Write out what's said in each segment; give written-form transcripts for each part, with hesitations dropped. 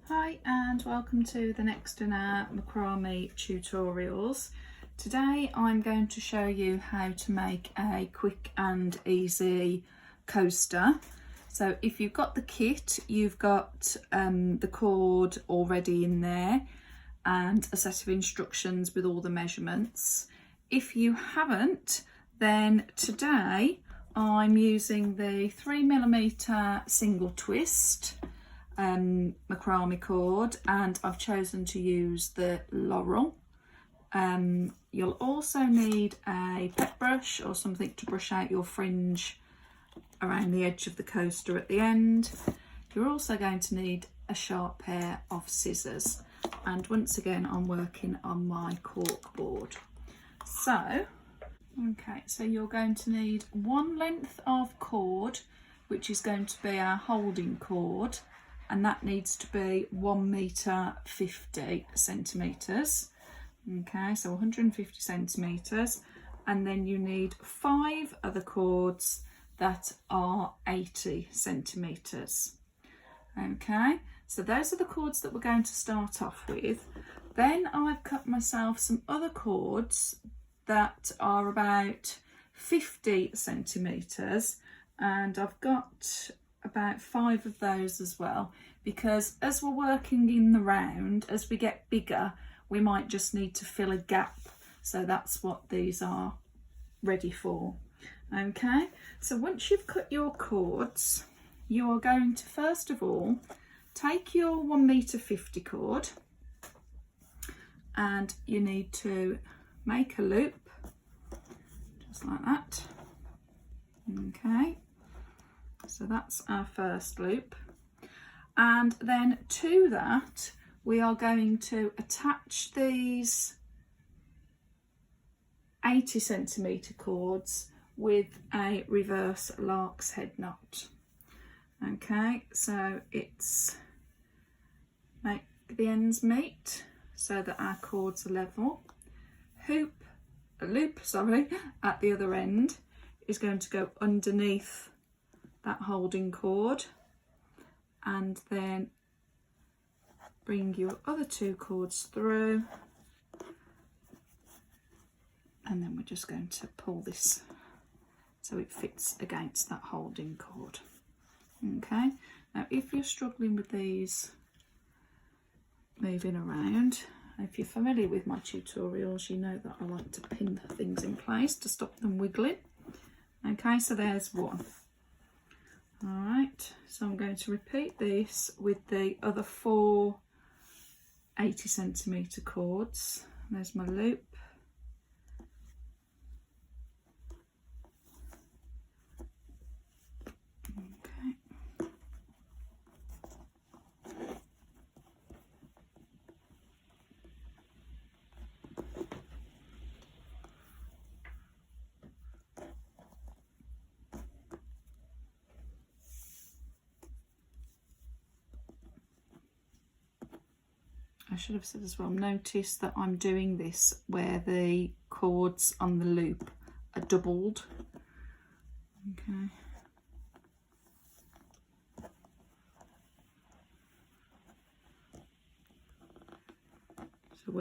Hi and welcome to the next in our macrame tutorials. Today I'm going to show you how to make a quick and easy coaster. So if you've got the kit, you've got the cord already in there and a set of instructions with all the measurements. If you haven't, then today I'm using the 3mm single twist macrame cord, and I've chosen to use the laurel. You'll also need a pet brush or something to brush out your fringe around the edge of the coaster at the end. You're also going to need a sharp pair of scissors, and once again I'm working on my cork board. So you're going to need one length of cord, which is going to be our holding cord, and that needs to be 1 metre 50 centimetres. Okay, so 150 centimetres, and then you need 5 other cords that are 80 centimetres. Okay, so those are the cords that we're going to start off with. Then I've cut myself some other cords that are about 50 centimetres, and I've got about 5 of those as well, because as we're working in the round, as we get bigger, we might just need to fill a gap. So that's what these are ready for. Okay, so once you've cut your cords, you are going to first of all take your 1 metre 50 cord, and you need to make a loop just like that. Okay, so that's our first loop, and then to that we are going to attach these 80 centimetre cords with a reverse lark's head knot. Okay, so it's make the ends meet so that our cords are level. Loop at the other end is going to go underneath that holding cord, and then bring your other 2 cords through, and then we're just going to pull this so it fits against that holding cord. Okay, now if you're struggling with these moving around, if you're familiar with my tutorials, you know that I like to pin things in place to stop them wiggling. Okay, so there's one. All right, so I'm going to repeat this with the other 4 80 centimetre cords. There's my loop. Okay. I should have said as well, notice that I'm doing this where the cords on the loop are doubled. Okay. So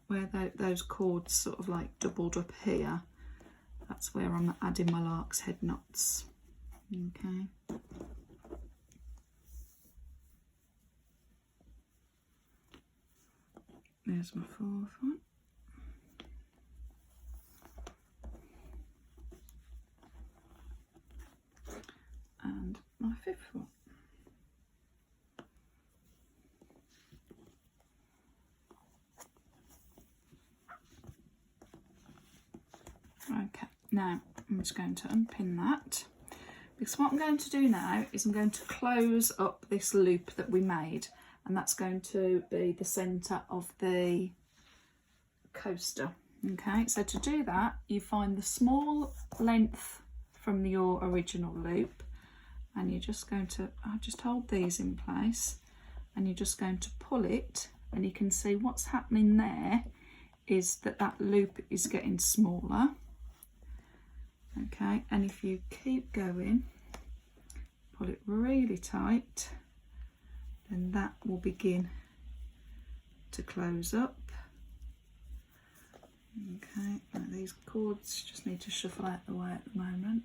where those cords sort of like doubled up here, that's where I'm adding my lark's head knots. Okay. There's my 4th one. And my 5th one. Okay, now I'm just going to unpin that, because what I'm going to do now is I'm going to close up this loop that we made, and that's going to be the centre of the coaster. Okay, so to do that, you find the small length from your original loop, and you're just going to just hold these in place, and you're just going to pull it, and you can see what's happening there is that that loop is getting smaller. Okay, and if you keep going, pull it really tight, then that will begin to close up. Okay, now these cords just need to shuffle out the way at the moment.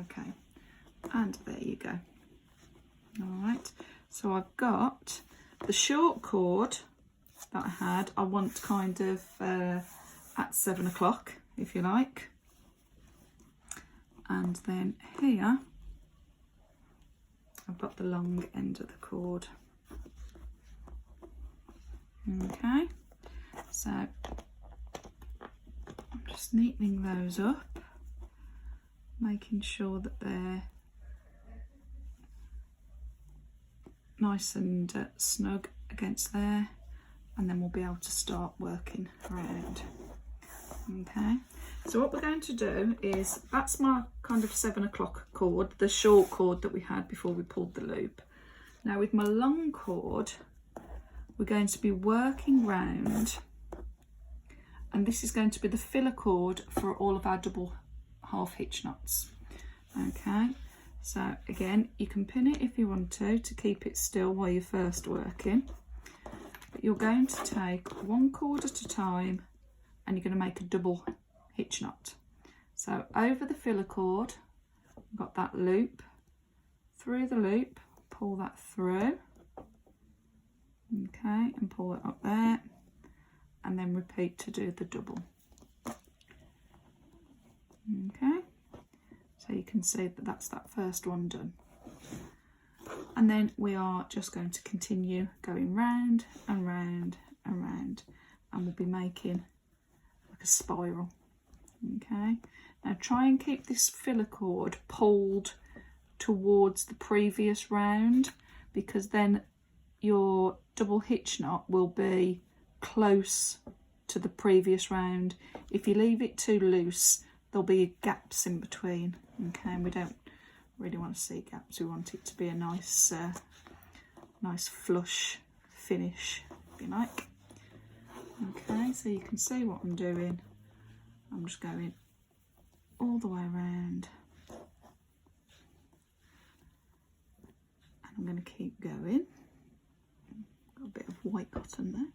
Okay, and there you go. All right, so I've got the short cord that I had. I want kind of at 7 o'clock, if you like. And then here, I've got the long end of the cord. Okay, so I'm just neatening those up, making sure that they're nice and snug against there, and then we'll be able to start working around. Okay, so what we're going to do is, that's my kind of 7 o'clock cord, the short cord that we had before we pulled the loop. Now with my long cord, we're going to be working round, and this is going to be the filler cord for all of our double half hitch knots. Okay, so again, you can pin it if you want to keep it still while you're first working, but you're going to take one cord at a time and you're going to make a double hitch knot. So over the filler cord, I've got that loop, through the loop, pull that through, okay, and pull it up there, and then repeat to do the double. Okay, so you can see that that's that first one done. And then we are just going to continue going round and round and round, and we'll be making like a spiral. Okay, now try and keep this filler cord pulled towards the previous round, because then your double hitch knot will be close to the previous round. If you leave it too loose, there'll be gaps in between. Okay, and we don't really want to see gaps. We want it to be a nice nice flush finish, if you like. Okay, so you can see what I'm doing. I'm just going all the way around, and I'm going to keep going. Got a bit of white cotton there.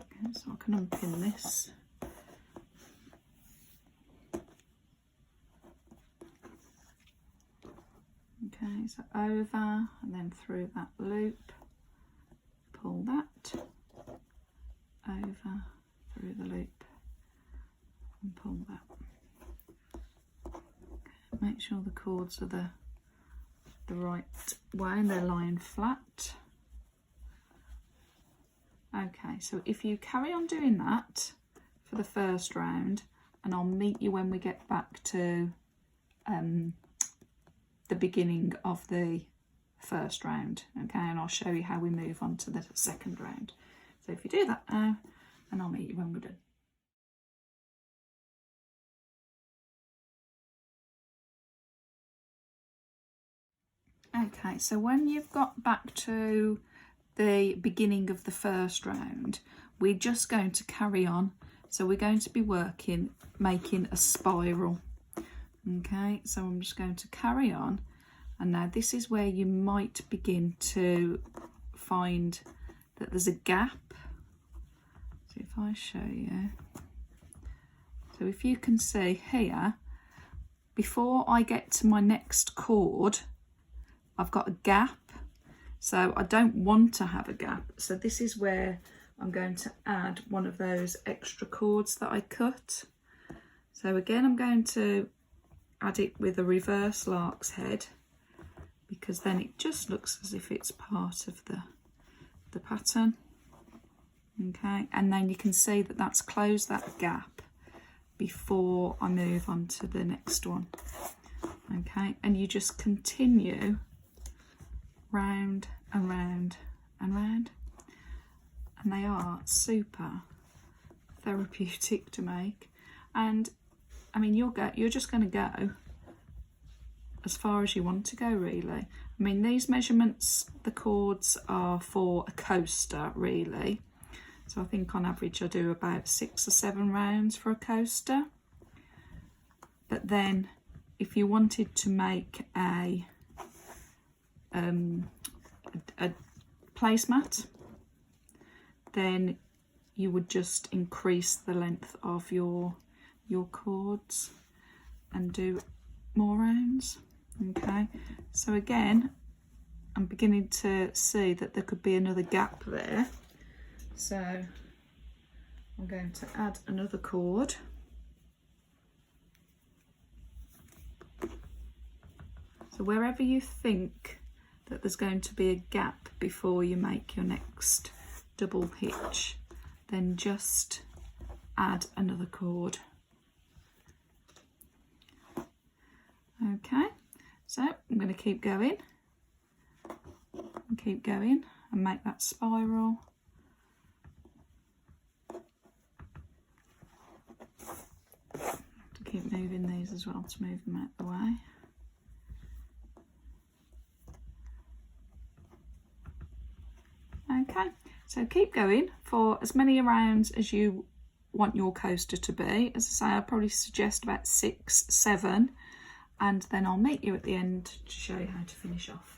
Okay, so I can unpin this. Okay, so over and then through that loop, pull that, over, through the loop, and pull that. Okay, make sure the cords are the right way and they're lying flat. Okay, so if you carry on doing that for the first round, and I'll meet you when we get back to the beginning of the first round, okay, and I'll show you how we move on to the second round. So if you do that now, and I'll meet you when we're done. Okay, so when you've got back to the beginning of the first round, we're just going to carry on. So we're going to be working, making a spiral. Okay, so I'm just going to carry on, and now this is where you might begin to find that there's a gap. So if I show you, so if you can see here, before I get to my next cord, I've got a gap, so I don't want to have a gap. So this is where I'm going to add one of those extra cords that I cut. So again, I'm going to add it with a reverse lark's head, because then it just looks as if it's part of the pattern. Okay, and then you can see that that's closed that gap before I move on to the next one. Okay, and you just continue round and round and round, and they are super therapeutic to make. And I mean, you're just going to go as far as you want to go, really. I mean, these measurements, the cords are for a coaster, really. So I think on average I do about 6 or 7 rounds for a coaster. But then if you wanted to make a placemat, then you would just increase the length of your cords and do more rounds. Okay, so again, I'm beginning to see that there could be another gap there. So I'm going to add another cord. So wherever you think that there's going to be a gap before you make your next double hitch, then just add another cord. Okay, so I'm going to keep going and make that spiral. I have to keep moving these as well to move them out the way. Okay, so keep going for as many rounds as you want your coaster to be. As I say, I'd probably suggest about 6, 7, and then I'll meet you at the end to show you how to finish off.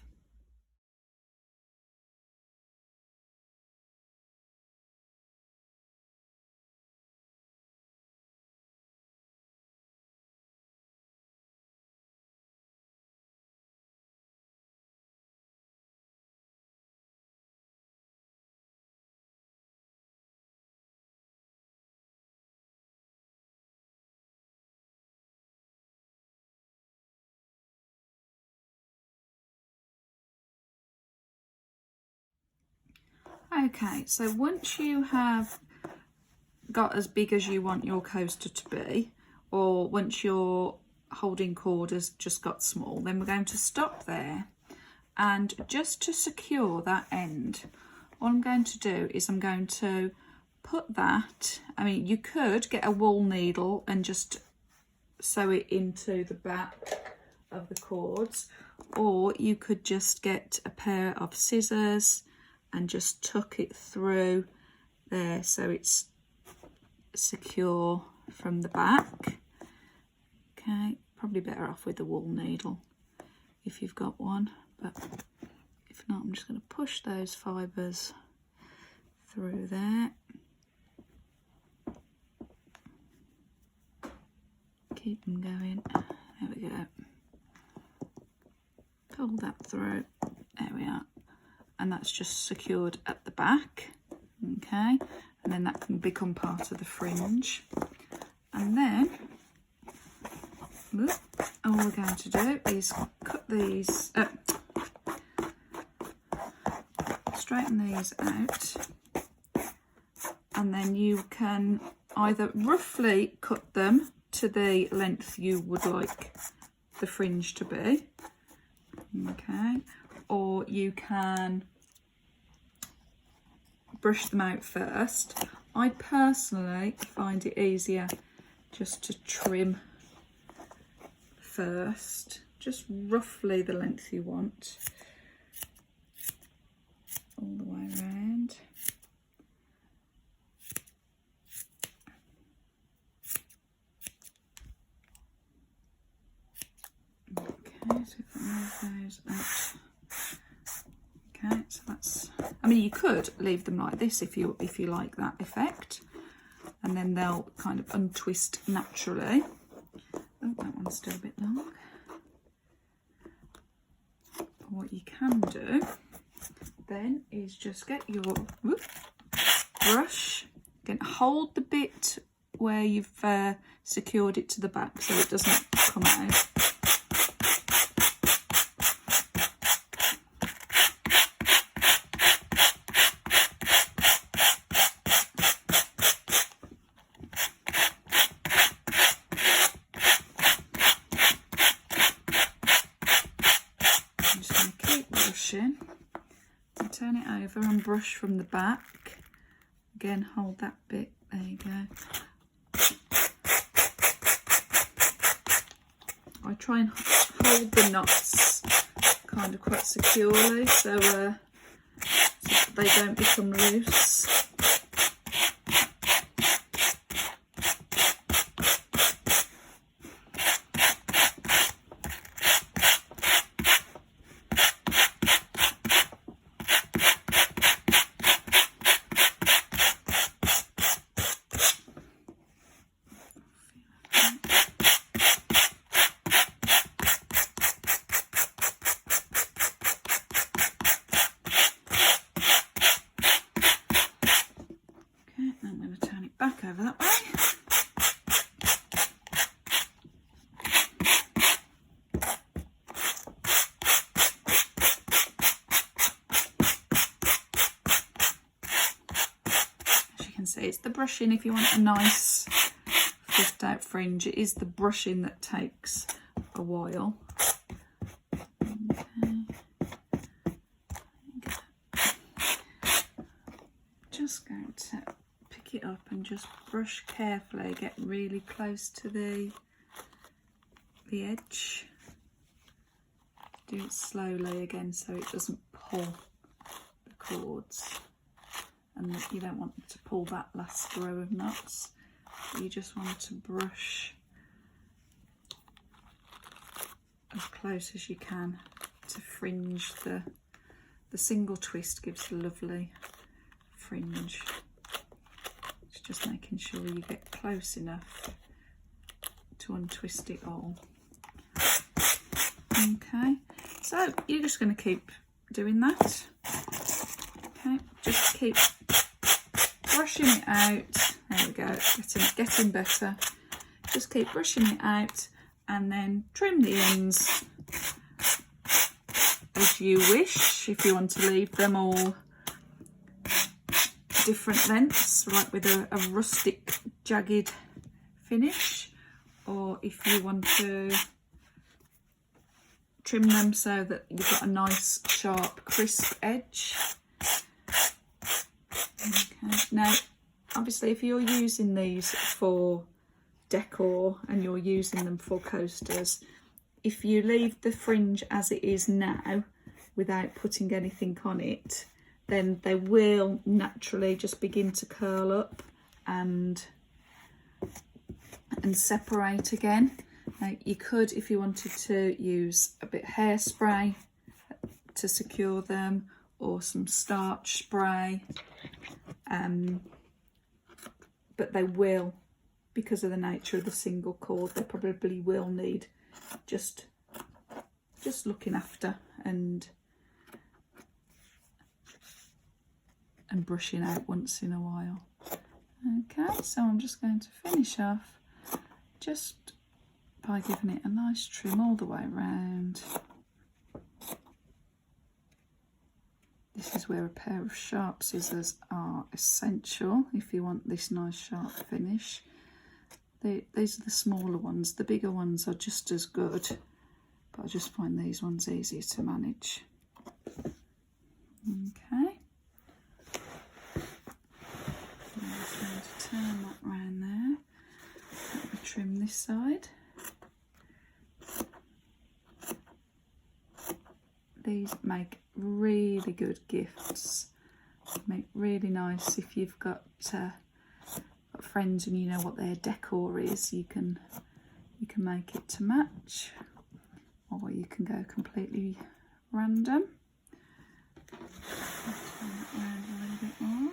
Okay, so once you have got as big as you want your coaster to be, or once your holding cord has just got small, then we're going to stop there. And just to secure that end, what I'm going to do is I'm going to put that, I mean, you could get a wool needle and just sew it into the back of the cords, or you could just get a pair of scissors and just tuck it through there so it's secure from the back. Okay, probably better off with the wool needle if you've got one, but if not, I'm just going to push those fibres through there. Keep them going. There we go. Pull that through. There we are. And that's just secured at the back. Okay, and then that can become part of the fringe. And then all we're going to do is cut these, straighten these out, and then you can either roughly cut them to the length you would like the fringe to be, okay, or you can brush them out first. I personally find it easier just to trim first, just roughly the length you want all the way around. Okay, so if I move those out. Okay, so that's, I mean, you could leave them like this if you like that effect, and then they'll kind of untwist naturally. Oh, that one's still a bit long. What you can do then is just get your brush, again, hold the bit where you've secured it to the back so it doesn't come out. And turn it over and brush from the back. Again, hold that bit, there you go. I try and hold the knots kind of quite securely so they don't become loose. it's the brushing. If you want a nice fluffed out fringe, it is the brushing that takes a while. Okay. Just going to pick it up and just brush carefully, get really close to the edge. Do it slowly again so it doesn't pull the cords, and you don't want to pull that last row of knots. You just want to brush as close as you can to fringe. The single twist gives a lovely fringe. It's just making sure you get close enough to untwist it all. Okay, so you're just going to keep doing that. Okay, just keep brushing it out. There we go, getting better. Just keep brushing it out and then trim the ends as you wish. If you want to leave them all different lengths, like with a rustic jagged finish, or if you want to trim them so that you've got a nice sharp crisp edge. Okay, now obviously if you're using these for decor and you're using them for coasters, if you leave the fringe as it is now without putting anything on it, then they will naturally just begin to curl up and separate again. Now you could, if you wanted to, use a bit of hairspray to secure them, or some starch spray, but they will, because of the nature of the single cord, they probably will need just looking after and brushing out once in a while. Okay, so I'm just going to finish off just by giving it a nice trim all the way around. This is where a pair of sharp scissors are essential if you want this nice sharp finish. These are the smaller ones. The bigger ones are just as good, but I just find these ones easier to manage. Okay. I'm just going to turn that round there. Let me trim this side. These make really good gifts. Make really nice if you've got friends and you know what their decor is. You can make it to match, or you can go completely random. Turn that round a little bit more.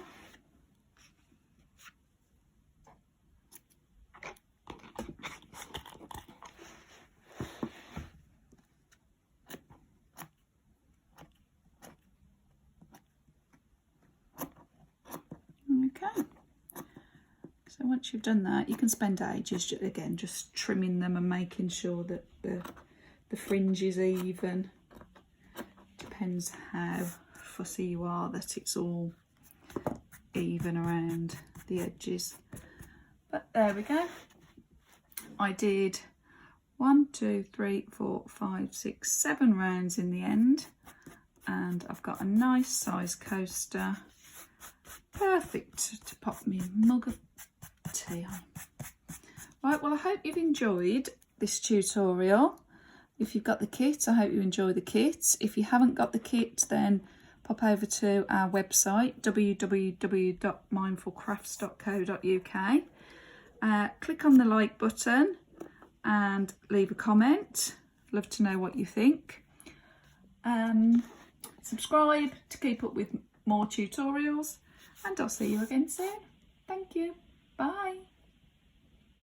Okay, so once you've done that, you can spend ages again just trimming them and making sure that the fringe is even. Depends how fussy you are that it's all even around the edges. But there we go. I did 1, 2, 3, 4, 5, 6, 7 rounds in the end, and I've got a nice size coaster. Perfect to pop me a mug of tea on. Right, well I hope you've enjoyed this tutorial. If you've got the kit, I hope you enjoy the kit. If you haven't got the kit, then pop over to our website, www.mindfulcrafts.co.uk. Click on the like button and leave a comment. Love to know what you think. Subscribe to keep up with more tutorials. And I'll see you again soon. Thank you. Bye.